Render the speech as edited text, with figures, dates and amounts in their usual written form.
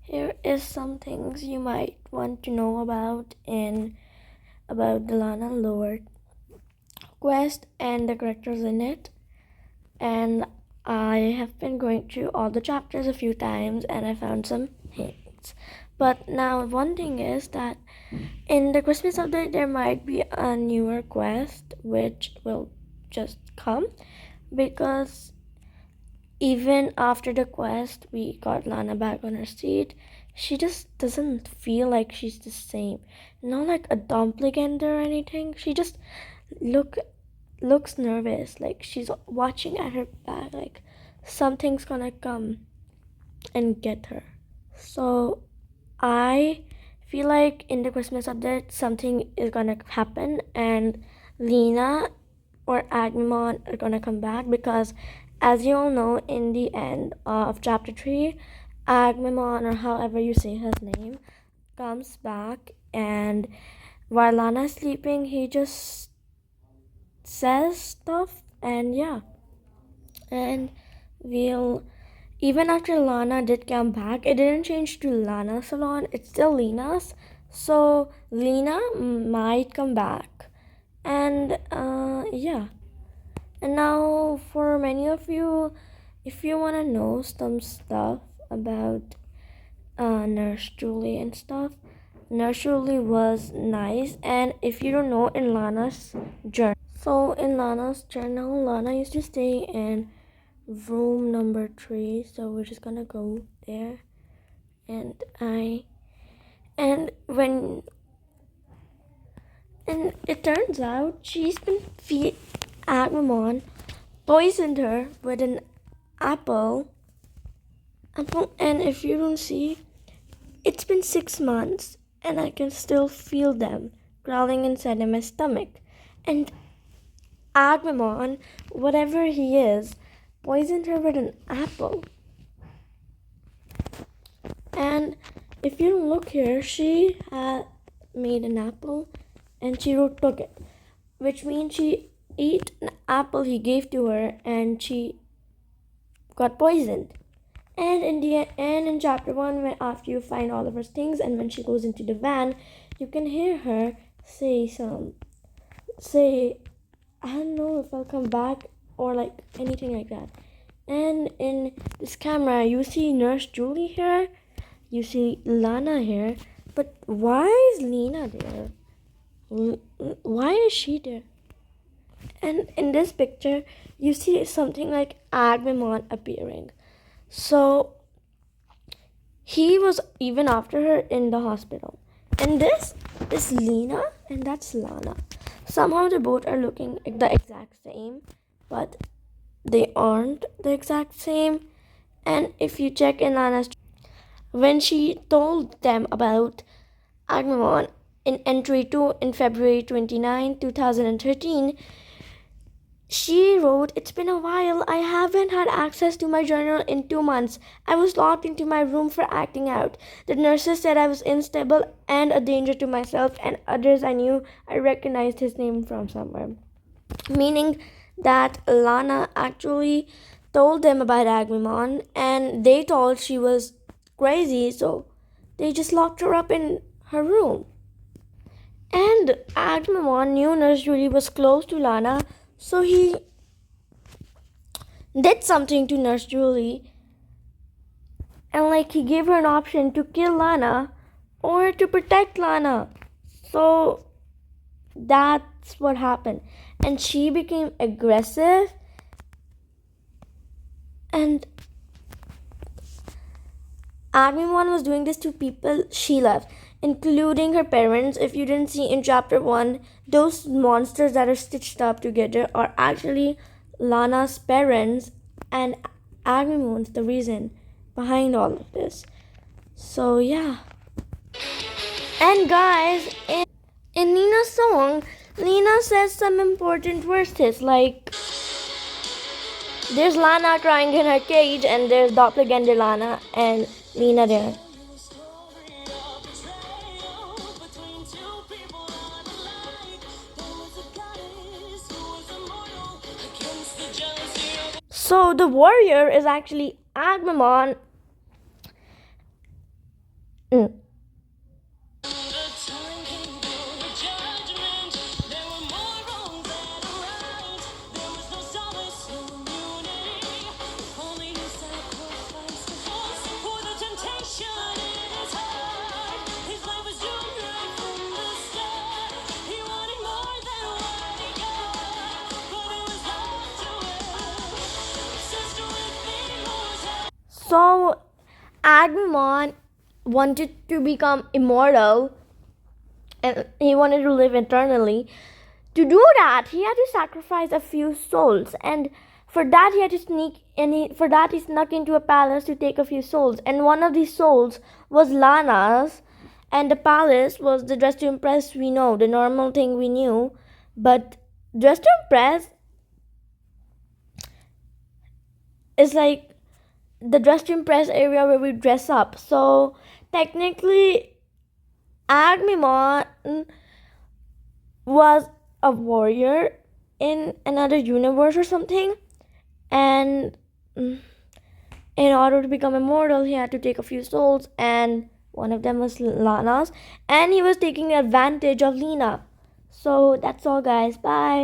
Here is some things you might want to know about the Lana Lore quest and the characters in it. And I have been going through all the chapters a few times and I found some hints. But now one thing is that in the Christmas update there might be a newer quest which will just come, because even after the quest we got Lana back on her seat, she just doesn't feel like she's the same. Not like a doppelganger or anything. She just looks nervous, like she's watching at her back, like something's gonna come and get her. So I feel like in the Christmas update something is gonna happen and Lena or Agumon are gonna come back, because as you all know, in the end of chapter 3, Agumon, or however you say his name, comes back, and while Lana's sleeping he just says stuff, and yeah. And we'll, even after Lana did come back, it didn't change to Lana Salon, it's still Lena's. So Lena might come back. And yeah. And now for many of you, if you want to know some stuff about Nurse Julie and stuff, Nurse Julie was nice. And if you don't know, in Lana's journal, so in Lana's journal, Lana used to stay in room number 3, so we're just gonna go there. And it turns out she's been Agumon poisoned her with an apple, and if you don't see, it's been 6 months and I can still feel them crawling inside my stomach. And Agumon, whatever he is, poisoned her with an apple. And if you look here, she had made an apple and she took it, which means she ate an apple he gave to her and she got poisoned. And in chapter 1, when after you find all of her things and when she goes into the van, you can hear her say I don't know if I'll come back, or like anything like that. And in this camera you see Nurse Julie here, you see Lana here, but why is Lena there? Why is she there? And in this picture you see something like Agumon appearing. So he was even after her in the hospital. And this is Lena and that's Lana. Somehow they both are looking the exact same, but they aren't the exact same. And if you check in Lana's, when she told them about Agumon in entry 2 in February 29, 2013, she wrote, "It's been a while. I haven't had access to my journal in 2 months. I was locked into my room for acting out. The nurses said I was unstable and a danger to myself and others I knew. I recognized his name from somewhere." Meaning that Lana actually told them about Agumon and they thought she was crazy, so they just locked her up in her room. And Agumon knew Nurse Julie was close to Lana, so he did something to Nurse Julie, and like he gave her an option to kill Lana or to protect Lana. So that's what happened. And she became aggressive, and Agumon was doing this to people she loved, including her parents. If you didn't see in chapter 1, those monsters that are stitched up together are actually Lana's parents, and Agumon's the reason behind all of this. So yeah. And guys, in Nina's song, Nina says some important verses like, there's Lana crying in her cage and there's doppelganger Lana and Nina there. So the warrior is actually Agumon, Mm. So Agumon wanted to become immortal and he wanted to live eternally. To do that, he had to sacrifice a few souls, and for that he had to sneak and for that he snuck into a palace to take a few souls, and one of these souls was Lana's, and the palace was the Dress to Impress we know, the normal thing we knew, but Dress to Impress is like the Dress to Impress area where we dress up. So technically Agumon was a warrior in another universe or something, and in order to become immortal he had to take a few souls, and one of them was Lana's, and he was taking advantage of Lena. So that's all, guys. Bye.